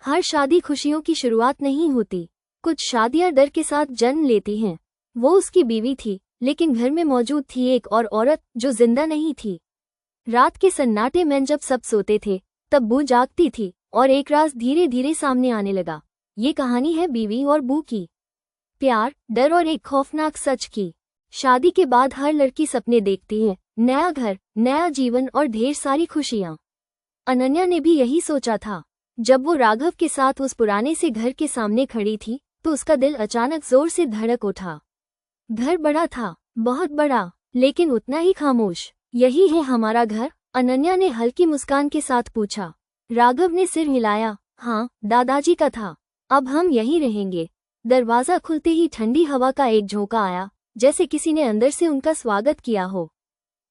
हर शादी खुशियों की शुरुआत नहीं होती। कुछ शादियां डर के साथ जन्म लेती हैं। वो उसकी बीवी थी, लेकिन घर में मौजूद थी एक और औरत जो जिंदा नहीं थी। रात के सन्नाटे में जब सब सोते थे, तब बू जागती थी और एक राज धीरे धीरे सामने आने लगा। ये कहानी है बीवी और बू की, प्यार, डर और एक खौफनाक सच की। शादी के बाद हर लड़की सपने देखती है, नया घर, नया जीवन और ढेर सारी खुशियां। अनन्या ने भी यही सोचा था। जब वो राघव के साथ उस पुराने से घर के सामने खड़ी थी, तो उसका दिल अचानक जोर से धड़क उठा। घर बड़ा था, बहुत बड़ा, लेकिन उतना ही खामोश। यही है हमारा घर? अनन्या ने हल्की मुस्कान के साथ पूछा। राघव ने सिर हिलाया। हाँ, दादाजी का था। अब हम यहीं रहेंगे। दरवाजा खुलते ही ठंडी हवा का एक झोंका आया, जैसे किसी ने अंदर से उनका स्वागत किया हो।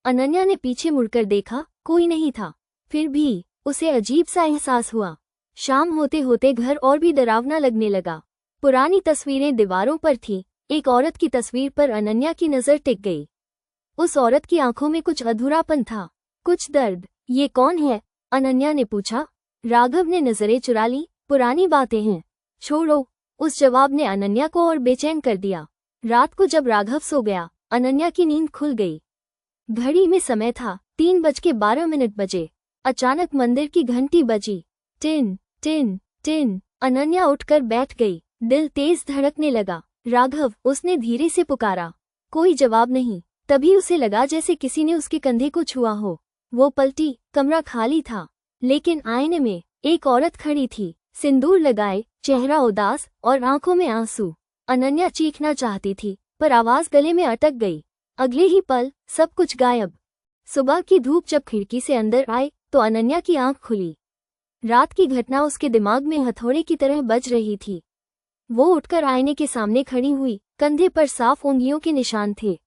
अनन्या ने पीछे मुड़कर देखा, कोई नहीं था। फिर भी उसे अजीब सा एहसास हुआ। शाम होते होते घर और भी डरावना लगने लगा। पुरानी तस्वीरें दीवारों पर थीं। एक औरत की तस्वीर पर अनन्या की नजर टिक गई। उस औरत की आंखों में कुछ अधूरापन था, कुछ दर्द। ये कौन है? अनन्या ने पूछा। राघव ने नजरें चुरा ली। पुरानी बातें हैं, छोड़ो। उस जवाब ने अनन्या को और बेचैन कर दिया। रात को जब राघव सो गया, अनन्या की नींद खुल गई। घड़ी में समय था 3:12 बजे। अचानक मंदिर की घंटी बजी। Tin tin tin. अनन्या उठकर बैठ गई। दिल तेज धड़कने लगा। राघव, उसने धीरे से पुकारा। कोई जवाब नहीं। तभी उसे लगा जैसे किसी ने उसके कंधे को छुआ हो। वो पलटी। कमरा खाली था, लेकिन आईने में एक औरत खड़ी थी, सिंदूर लगाए, चेहरा उदास और आंखों में आंसू। अनन्या चीखना चाहती थी, पर आवाज गले में अटक गई। अगले ही पल सब कुछ गायब। सुबह की धूप जब खिड़की से अंदर आई, तो अनन्या की आंख खुली। रात की घटना उसके दिमाग में हथौड़े की तरह बज रही थी। वो उठकर आईने के सामने खड़ी हुई। कंधे पर साफ उंगलियों के निशान थे।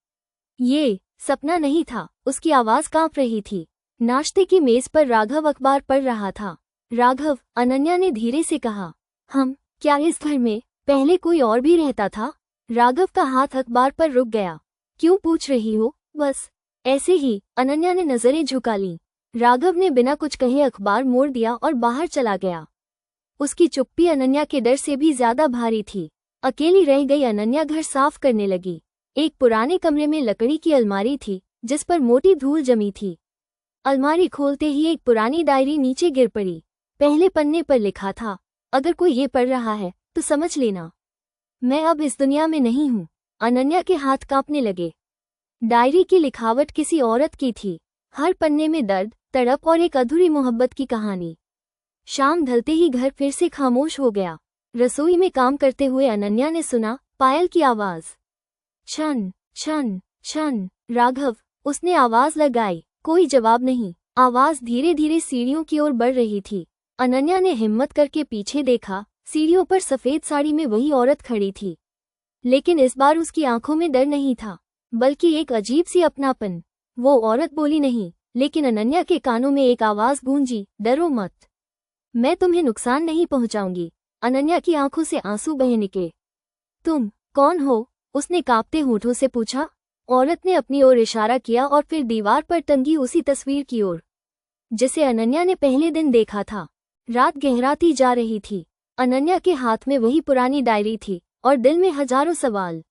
ये सपना नहीं था। उसकी आवाज कांप रही थी। नाश्ते की मेज पर राघव अखबार पढ़ रहा था। राघव, अनन्या ने धीरे से कहा, हम क्या इस घर में पहले कोई और भी रहता था? राघव का हाथ अखबार पर रुक गया। क्यों पूछ रही हो? बस ऐसे ही, अनन्या ने नजरें झुका लीं। राघव ने बिना कुछ कहे अखबार मोड़ दिया और बाहर चला गया। उसकी चुप्पी अनन्या के डर से भी ज्यादा भारी थी। अकेली रह गई अनन्या घर साफ करने लगी। एक पुराने कमरे में लकड़ी की अलमारी थी, जिस पर मोटी धूल जमी थी। अलमारी खोलते ही एक पुरानी डायरी नीचे गिर पड़ी। पहले पन्ने पर लिखा था, अगर कोई ये पढ़ रहा है तो समझ लेना, मैं अब इस दुनिया में नहीं हूँ। अनन्या के हाथ कांपने लगे। डायरी की लिखावट किसी औरत की थी। हर पन्ने में दर्द, तड़प और एक अधूरी मोहब्बत की कहानी। शाम ढलते ही घर फिर से खामोश हो गया। रसोई में काम करते हुए अनन्या ने सुना पायल की आवाज। छन छन छन। राघव, उसने आवाज लगाई। कोई जवाब नहीं। आवाज धीरे धीरे सीढ़ियों की ओर बढ़ रही थी। अनन्या ने हिम्मत करके पीछे देखा। सीढ़ियों पर सफेद साड़ी में वही औरत खड़ी थी, लेकिन इस बार उसकी आंखों में डर नहीं था, बल्कि एक अजीब सी अपनापन। वो औरत बोली नहीं, लेकिन अनन्या के कानों में एक आवाज गूंजी, डरो मत, मैं तुम्हें नुकसान नहीं पहुंचाऊंगी। अनन्या की आंखों से आंसू बह निकले। तुम कौन हो? उसने कांपते होठों से पूछा। औरत ने अपनी ओर इशारा किया और फिर दीवार पर टंगी उसी तस्वीर की ओर, जिसे अनन्या ने पहले दिन देखा था। रात गहराती जा रही थी। अनन्या के हाथ में वही पुरानी डायरी थी और दिल में हजारों सवाल।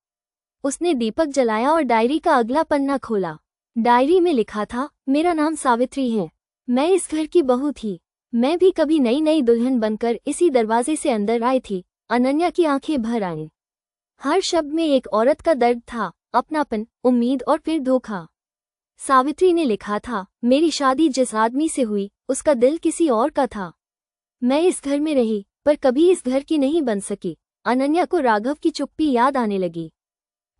उसने दीपक जलाया और डायरी का अगला पन्ना खोला। डायरी में लिखा था, मेरा नाम सावित्री है, मैं इस घर की बहू थी। मैं भी कभी नई नई दुल्हन बनकर इसी दरवाजे से अंदर आई थी। अनन्या की आंखें भर आईं। हर शब्द में एक औरत का दर्द था, अपनापन, उम्मीद और फिर धोखा। सावित्री ने लिखा था, मेरी शादी जिस आदमी से हुई, उसका दिल किसी और का था। मैं इस घर में रही, पर कभी इस घर की नहीं बन सकी। अनन्या को राघव की चुप्पी याद आने लगी।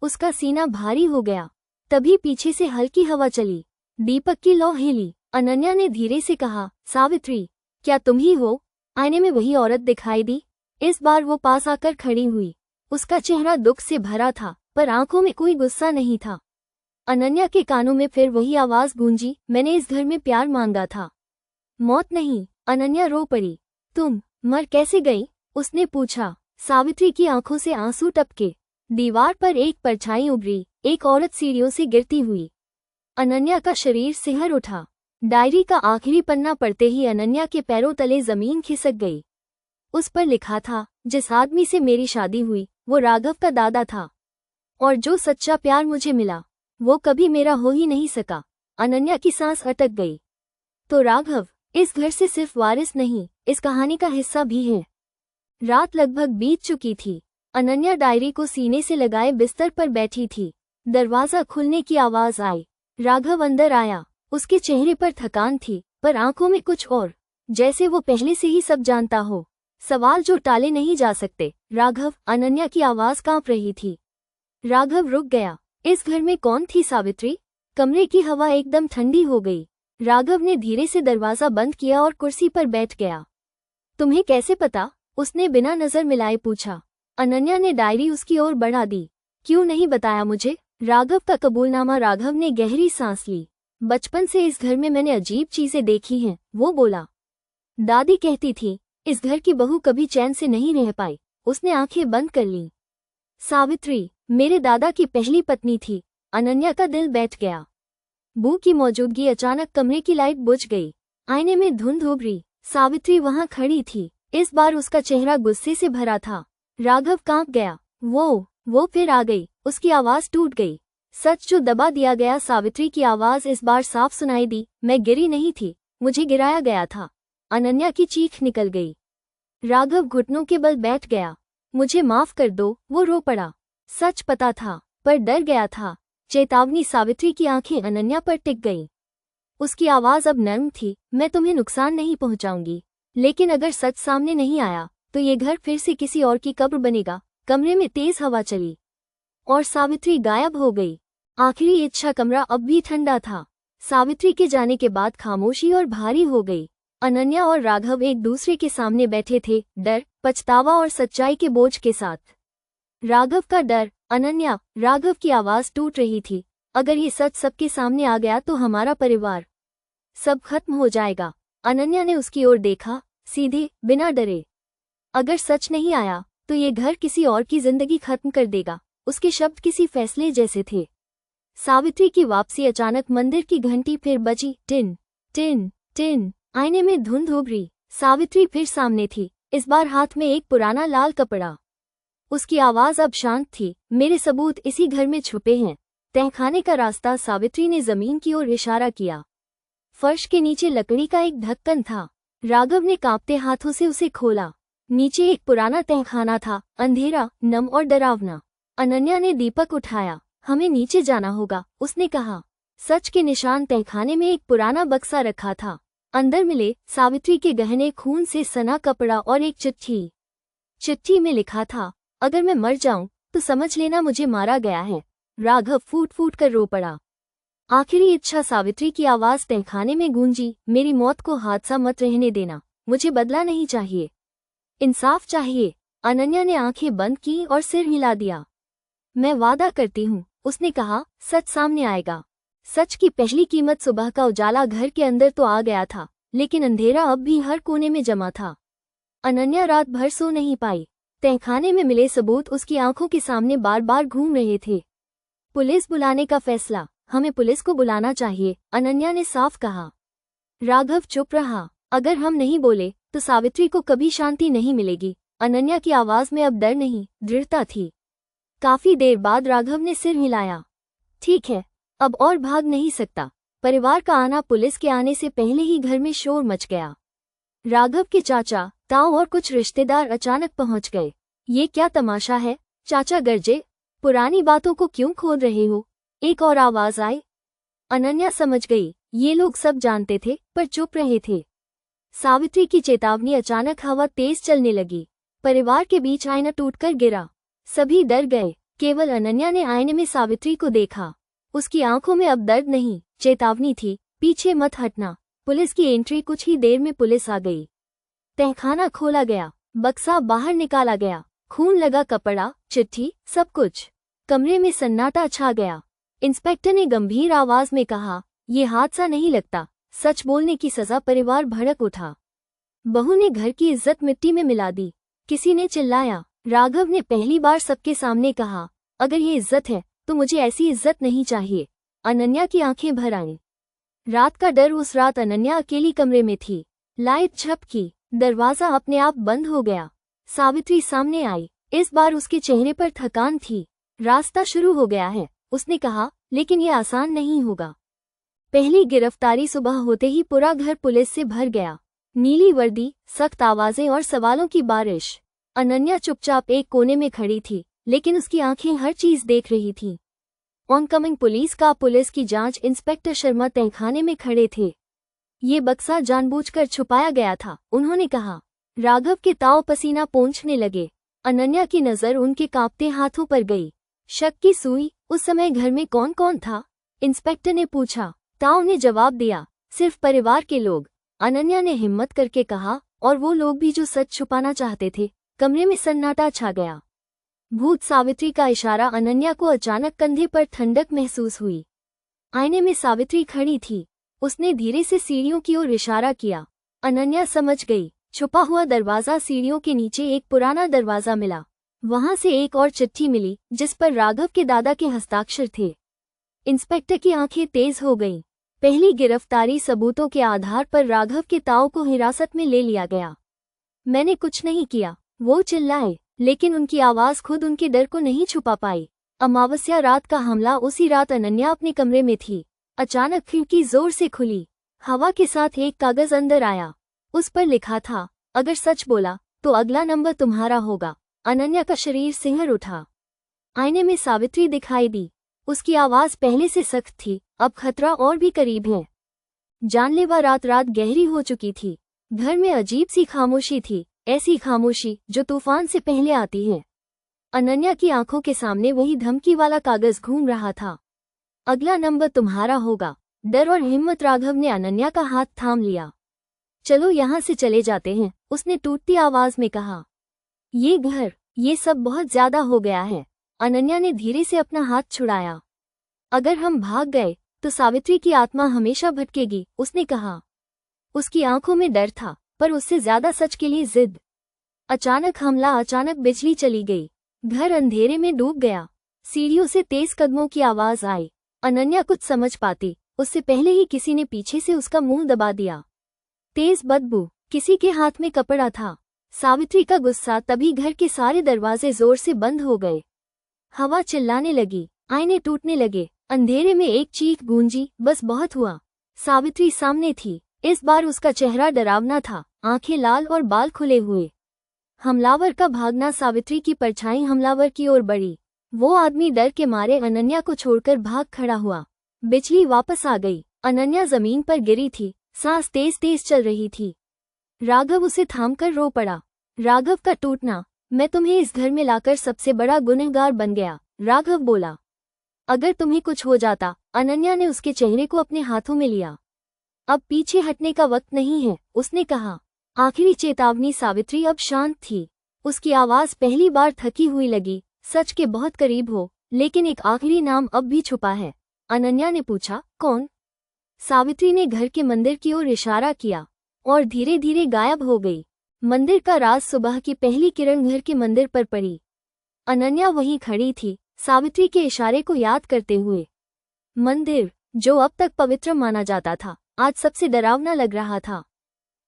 उसका सीना भारी हो गया। तभी पीछे से हल्की हवा चली। दीपक की लौ हिली। अनन्या ने धीरे से कहा, सावित्री, क्या तुम ही हो? आईने में वही औरत दिखाई दी। इस बार वो पास आकर खड़ी हुई। उसका चेहरा दुख से भरा था, पर आंखों में कोई गुस्सा नहीं था। अनन्या के कानों में फिर वही आवाज गूंजी, मैंने इस घर में प्यार मांगा था, मौत नहीं। अनन्या रो पड़ी। तुम मर कैसे गई? उसने पूछा। सावित्री की आंखों से आंसू टपके। दीवार पर एक परछाई उभरी, एक औरत सीढ़ियों से गिरती हुई। अनन्या का शरीर सिहर उठा। डायरी का आखिरी पन्ना पढ़ते ही अनन्या के पैरों तले जमीन खिसक गई। उस पर लिखा था, जिस आदमी से मेरी शादी हुई वो राघव का दादा था, और जो सच्चा प्यार मुझे मिला वो कभी मेरा हो ही नहीं सका। अनन्या की सांस अटक गई। तो राघव इस घर से सिर्फ वारिस नहीं, इस कहानी का हिस्सा भी है। रात लगभग बीत चुकी थी। अनन्या डायरी को सीने से लगाए बिस्तर पर बैठी थी। दरवाजा खुलने की आवाज आई। राघव अंदर आया। उसके चेहरे पर थकान थी, पर आंखों में कुछ और, जैसे वो पहले से ही सब जानता हो। सवाल जो टाले नहीं जा सकते। राघव, अनन्या की आवाज कांप रही थी। राघव रुक गया। इस घर में कौन थी सावित्री? कमरे की हवा एकदम ठंडी हो गई। राघव ने धीरे से दरवाजा बंद किया और कुर्सी पर बैठ गया। तुम्हें कैसे पता? उसने बिना नजर मिलाए पूछा। अनन्या ने डायरी उसकी ओर बढ़ा दी। क्यों नहीं बताया मुझे? राघव का कबूलनामा। राघव ने गहरी सांस ली। बचपन से इस घर में मैंने अजीब चीजें देखी हैं, वो बोला। दादी कहती थी इस घर की बहू कभी चैन से नहीं रह पाई। उसने आंखें बंद कर लीं। सावित्री मेरे दादा की पहली पत्नी थी। अनन्या का दिल बैठ गया। बू की मौजूदगी अचानक कमरे की लाइट बुझ गई। आईने में धुंध उभरी। सावित्री वहां खड़ी थी। इस बार उसका चेहरा गुस्से से भरा था। राघव कांप गया। वो फिर आ गई। उसकी आवाज टूट गई। सच जो दबा दिया गया। सावित्री की आवाज इस बार साफ सुनाई दी। मैं गिरी नहीं थी, मुझे गिराया गया था। अनन्या की चीख निकल गई। राघव घुटनों के बल बैठ गया। मुझे माफ कर दो, वो रो पड़ा। सच पता था, पर डर गया था। चेतावनी। सावित्री की आंखें अनन्या पर टिक गईं। उसकी आवाज अब नर्म थी। मैं तुम्हें नुकसान नहीं पहुंचाऊंगी, लेकिन अगर सच सामने नहीं आया तो ये घर फिर से किसी और की कब्र बनेगा। कमरे में तेज हवा चली और सावित्री गायब हो गई। आखिरी इच्छा। कमरा अब भी ठंडा था। सावित्री के जाने के बाद खामोशी और भारी हो गई। अनन्या और राघव एक दूसरे के सामने बैठे थे, डर, पछतावा और सच्चाई के बोझ के साथ। राघव का डर। अनन्या, राघव की आवाज टूट रही थी। अगर ये सच सबके सामने आ गया तो हमारा परिवार, सब खत्म हो जाएगा। अनन्या ने उसकी ओर देखा, सीधे, बिना डरे। अगर सच नहीं आया तो ये घर किसी और की जिंदगी खत्म कर देगा। उसके शब्द किसी फैसले जैसे थे। सावित्री की वापसी। अचानक मंदिर की घंटी फिर बजी। Tin tin tin. आईने में धुंध उभरी। सावित्री फिर सामने थी, इस बार हाथ में एक पुराना लाल कपड़ा। उसकी आवाज अब शांत थी। मेरे सबूत इसी घर में छुपे हैं। तहखाने का रास्ता। सावित्री ने जमीन की ओर इशारा किया। फर्श के नीचे लकड़ी का एक ढक्कन था। राघव ने कांपते हाथों से उसे खोला। नीचे एक पुराना तहखाना था, अंधेरा, नम और डरावना। अनन्या ने दीपक उठाया। हमें नीचे जाना होगा, उसने कहा। सच के निशान। तहखाने में एक पुराना बक्सा रखा था। अंदर मिले सावित्री के गहने, खून से सना कपड़ा और एक चिट्ठी। चिट्ठी में लिखा था, अगर मैं मर जाऊं तो समझ लेना मुझे मारा गया है। राघव फूट फूट कर रो पड़ा। आखिरी इच्छा। सावित्री की आवाज तहखाने में गूंजी। मेरी मौत को हादसा मत रहने देना। मुझे बदला नहीं चाहिए, इंसाफ चाहिए। अनन्या ने आंखें बंद की और सिर हिला दिया। मैं वादा करती हूँ, उसने कहा, सच सामने आएगा। सच की पहली कीमत। सुबह का उजाला घर के अंदर तो आ गया था, लेकिन अंधेरा अब भी हर कोने में जमा था। अनन्या रात भर सो नहीं पाई। तहखाने में मिले सबूत उसकी आंखों के सामने बार बार घूम रहे थे। पुलिस बुलाने का फैसला। हमें पुलिस को बुलाना चाहिए, अनन्या ने साफ कहा। राघव चुप रहा। अगर हम नहीं बोले तो सावित्री को कभी शांति नहीं मिलेगी। अनन्या की आवाज में अब डर नहीं, दृढ़ता थी। काफी देर बाद राघव ने सिर हिलाया। ठीक है, अब और भाग नहीं सकता। परिवार का आना। पुलिस के आने से पहले ही घर में शोर मच गया। राघव के चाचा, ताऊ और कुछ रिश्तेदार अचानक पहुंच गए। ये क्या तमाशा है? चाचा गरजे, पुरानी बातों को क्यों खोद रहे हो? एक और आवाज आई। अनन्या समझ गई, ये लोग सब जानते थे पर चुप रहे थे। सावित्री की चेतावनी। अचानक हवा तेज चलने लगी। परिवार के बीच आईना टूटकर गिरा। सभी डर गए। केवल अनन्या ने आईने में सावित्री को देखा। उसकी आंखों में अब दर्द नहीं, चेतावनी थी, पीछे मत हटना। पुलिस की एंट्री। कुछ ही देर में पुलिस आ गई। तहखाना खोला गया। बक्सा बाहर निकाला गया। खून लगा कपड़ा, चिट्ठी, सब कुछ। कमरे में सन्नाटा छा गया। इंस्पेक्टर ने गंभीर आवाज में कहा, ये हादसा नहीं लगता, सच बोलने की सजा। परिवार भड़क उठा। बहू ने घर की इज्जत मिट्टी में मिला दी। किसी ने चिल्लाया। राघव ने पहली बार सबके सामने कहा, अगर ये इज्जत है तो मुझे ऐसी इज्जत नहीं चाहिए। अनन्या की आंखें भर आईं। रात का डर। उस रात अनन्या अकेली कमरे में थी। लाइट झपकी। दरवाजा अपने आप बंद हो गया। सावित्री सामने आई। इस बार उसके चेहरे पर थकान थी। रास्ता शुरू हो गया है, उसने कहा, लेकिन ये आसान नहीं होगा। पहली गिरफ्तारी सुबह होते ही पूरा घर पुलिस से भर गया। नीली वर्दी, सख्त आवाजें और सवालों की बारिश। अनन्या चुपचाप एक कोने में खड़ी थी, लेकिन उसकी आंखें हर चीज देख रही थीं। ऑनकमिंग पुलिस की जांच इंस्पेक्टर शर्मा तहखाने में खड़े थे। ये बक्सा जानबूझकर छुपाया गया था, उन्होंने कहा। राघव के ताव पसीना पोंछने लगे। अनन्या की नजर उनके कांपते हाथों पर गई। शक की सुई, उस समय घर में कौन कौन था? इंस्पेक्टर ने पूछा। ताव ने जवाब दिया, सिर्फ परिवार के लोग। अनन्या ने हिम्मत करके कहा, और वो लोग भी जो सच छुपाना चाहते थे। कमरे में सन्नाटा छा गया। भूत सावित्री का इशारा। अनन्या को अचानक कंधे पर ठंडक महसूस हुई। आईने में सावित्री खड़ी थी। उसने धीरे से सीढ़ियों की ओर इशारा किया। अनन्या समझ गई। छुपा हुआ दरवाजा। सीढ़ियों के नीचे एक पुराना दरवाजा मिला। वहां से एक और चिट्ठी मिली, जिस पर राघव के दादा के हस्ताक्षर थे। इंस्पेक्टर की आंखें तेज हो गईं। पहली गिरफ्तारी सबूतों के आधार पर राघव के ताऊ को हिरासत में ले लिया गया। मैंने कुछ नहीं किया, वो चिल्लाए, लेकिन उनकी आवाज खुद उनके डर को नहीं छुपा पाई। अमावस्या रात का हमला। उसी रात अनन्या अपने कमरे में थी। अचानक खिड़की जोर से खुली। हवा के साथ एक कागज अंदर आया। उस पर लिखा था, अगर सच बोला तो अगला नंबर तुम्हारा होगा। अनन्या का शरीर सिहर उठा। आईने में सावित्री दिखाई दी। उसकी आवाज पहले से सख्त थी, अब खतरा और भी करीब है। जानलेवा रात गहरी हो चुकी थी। घर में अजीब सी खामोशी थी, ऐसी खामोशी जो तूफान से पहले आती है। अनन्या की आंखों के सामने वही धमकी वाला कागज घूम रहा था। अगला नंबर तुम्हारा होगा। डर और हिम्मत। राघव ने अनन्या का हाथ थाम लिया। चलो यहाँ से चले जाते हैं, उसने टूटती आवाज में कहा। ये घर, ये सब बहुत ज्यादा हो गया है। अनन्या ने धीरे से अपना हाथ छुड़ाया। अगर हम भाग गए तो सावित्री की आत्मा हमेशा भटकेगी, उसने कहा। उसकी आंखों में डर था, पर उससे ज्यादा सच के लिए जिद। अचानक हमला। अचानक बिजली चली गई। घर अंधेरे में डूब गया। सीढ़ियों से तेज कदमों की आवाज आई। अनन्या कुछ समझ पाती, उससे पहले ही किसी ने पीछे से उसका मुंह दबा दिया। तेज बदबू। किसी के हाथ में कपड़ा था। सावित्री का गुस्सा। तभी घर के सारे दरवाजे जोर से बंद हो गए। हवा चिल्लाने लगी। आईने टूटने लगे। अंधेरे में एक चीख गूंजी, बस बहुत हुआ। सावित्री सामने थी। इस बार उसका चेहरा डरावना था, आंखें लाल और बाल खुले हुए। हमलावर का भागना। सावित्री की परछाई हमलावर की ओर बढ़ी। वो आदमी डर के मारे अनन्या को छोड़कर भाग खड़ा हुआ। बिजली वापस आ गई। अनन्या जमीन पर गिरी थी, सांस तेज तेज चल रही थी। राघव उसे थामकर रो पड़ा। राघव का टूटना। मैं तुम्हें इस घर में लाकर सबसे बड़ा गुनहगार बन गया, राघव बोला। अगर तुम्हें कुछ हो जाता। अनन्या ने उसके चेहरे को अपने हाथों में लिया। अब पीछे हटने का वक्त नहीं है, उसने कहा। आखिरी चेतावनी। सावित्री अब शांत थी। उसकी आवाज पहली बार थकी हुई लगी। सच के बहुत करीब हो, लेकिन एक आखिरी नाम अब भी छुपा है। अनन्या ने पूछा, कौन? सावित्री ने घर के मंदिर की ओर इशारा किया और धीरे धीरे गायब हो गई। मंदिर का राज। सुबह की पहली किरण घर के मंदिर पर पड़ी। अनन्या वहीं खड़ी थी, सावित्री के इशारे को याद करते हुए। मंदिर, जो अब तक पवित्र माना जाता था, आज सबसे डरावना लग रहा था।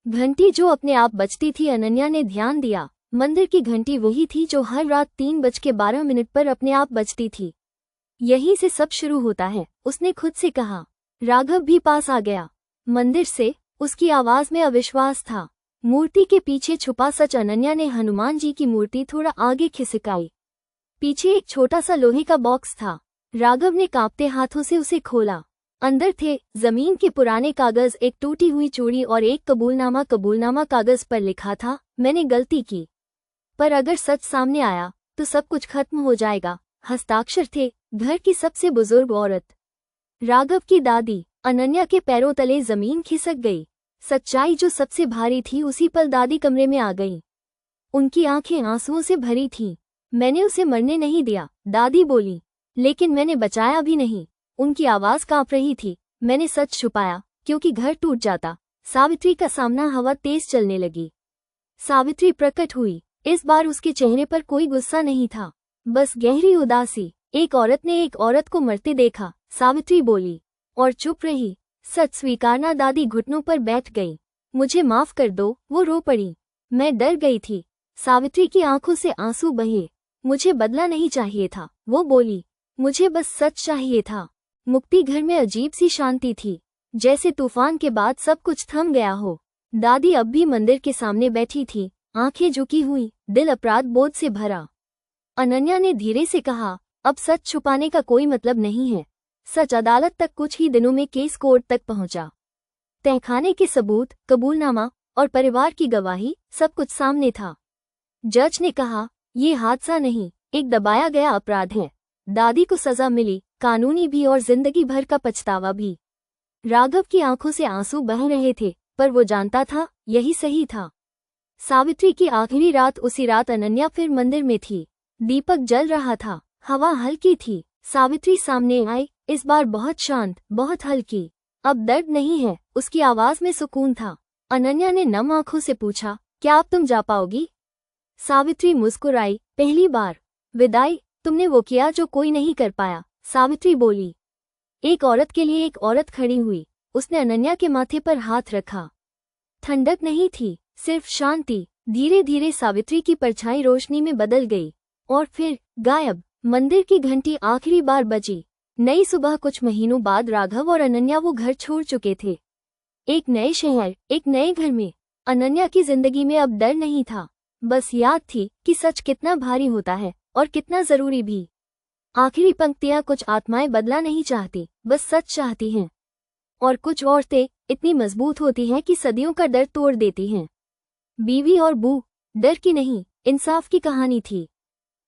घंटी जो अपने आप बजती थी। अनन्या ने ध्यान दिया। मंदिर की घंटी वही थी जो हर रात 3:12 पर अपने आप बजती थी। यहीं से सब शुरू होता है, उसने खुद से कहा। राघव भी पास आ गया। मंदिर से उसकी आवाज में अविश्वास था। मूर्ति के पीछे छुपा सच। अनन्या ने हनुमान जी की मूर्ति थोड़ा आगे खिसकाई। पीछे एक छोटा सा लोहे का बॉक्स था। राघव ने कांपते हाथों से उसे खोला। अंदर थे जमीन के पुराने कागज, एक टूटी हुई चूड़ी और एक कबूलनामा कागज पर लिखा था, मैंने गलती की, पर अगर सच सामने आया तो सब कुछ खत्म हो जाएगा। हस्ताक्षर थे, घर की सबसे बुजुर्ग औरत, राघव की दादी। अनन्या के पैरों तले जमीन खिसक गई। सच्चाई जो सबसे भारी थी। उसी पल दादी कमरे में आ गई। उनकी आंखें आंसुओं से भरी थीं। मैंने उसे मरने नहीं दिया, दादी बोली, लेकिन मैंने बचाया भी नहीं। उनकी आवाज कांप रही थी। मैंने सच छुपाया क्योंकि घर टूट जाता। सावित्री का सामना। हवा तेज चलने लगी। सावित्री प्रकट हुई। इस बार उसके चेहरे पर कोई गुस्सा नहीं था, बस गहरी उदासी। एक औरत ने एक औरत को मरते देखा, सावित्री बोली, और चुप रही। सच स्वीकारना। दादी घुटनों पर बैठ गई। मुझे माफ कर दो, वो रो पड़ी। मैं डर गई थी। सावित्री की आंखों से आंसू बहे। मुझे बदला नहीं चाहिए था, वो बोली। मुझे बस सच चाहिए था। मुक्ति घर में अजीब सी शांति थी, जैसे तूफान के बाद सब कुछ थम गया हो। दादी अब भी मंदिर के सामने बैठी थी, आंखें झुकी हुई, दिल अपराध बोध से भरा। अनन्या ने धीरे से कहा, अब सच छुपाने का कोई मतलब नहीं है। सच अदालत तक कुछ ही दिनों में केस कोर्ट तक पहुंचा। तहखाने के सबूत, कबूलनामा और परिवार की गवाही, सब कुछ सामने था। जज ने कहा, ये हादसा नहीं, एक दबाया गया अपराध है। दादी को सजा मिली, कानूनी भी और जिंदगी भर का पछतावा भी। राघव की आंखों से आंसू बह रहे थे, पर वो जानता था यही सही था। सावित्री की आखिरी रात उसी रात अनन्या फिर मंदिर में थी। दीपक जल रहा था, हवा हल्की थी। सावित्री सामने आई, इस बार बहुत शांत, बहुत हल्की। अब दर्द नहीं है, उसकी आवाज में सुकून था। अनन्या ने नम आंखों से पूछा, क्या अब तुम जा पाओगी? सावित्री मुस्कुराई, पहली बार। विदाई, तुमने वो किया जो कोई नहीं कर पाया, सावित्री बोली। एक औरत के लिए एक औरत खड़ी हुई। उसने अनन्या के माथे पर हाथ रखा। ठंडक नहीं थी, सिर्फ शांति। धीरे धीरे सावित्री की परछाई रोशनी में बदल गई और फिर गायब। मंदिर की घंटी आखिरी बार बजी। नई सुबह, कुछ महीनों बाद राघव और अनन्या वो घर छोड़ चुके थे। एक नए शहर, एक नए घर में। अनन्या की जिंदगी में अब डर नहीं था, बस याद थी कि सच कितना भारी होता है और कितना जरूरी भी। आखिरी पंक्तियां, कुछ आत्माएं बदला नहीं चाहती, बस सच चाहती हैं। और कुछ औरतें इतनी मजबूत होती हैं कि सदियों का डर तोड़ देती हैं। बीवी और बू, डर की नहीं, इंसाफ की कहानी थी।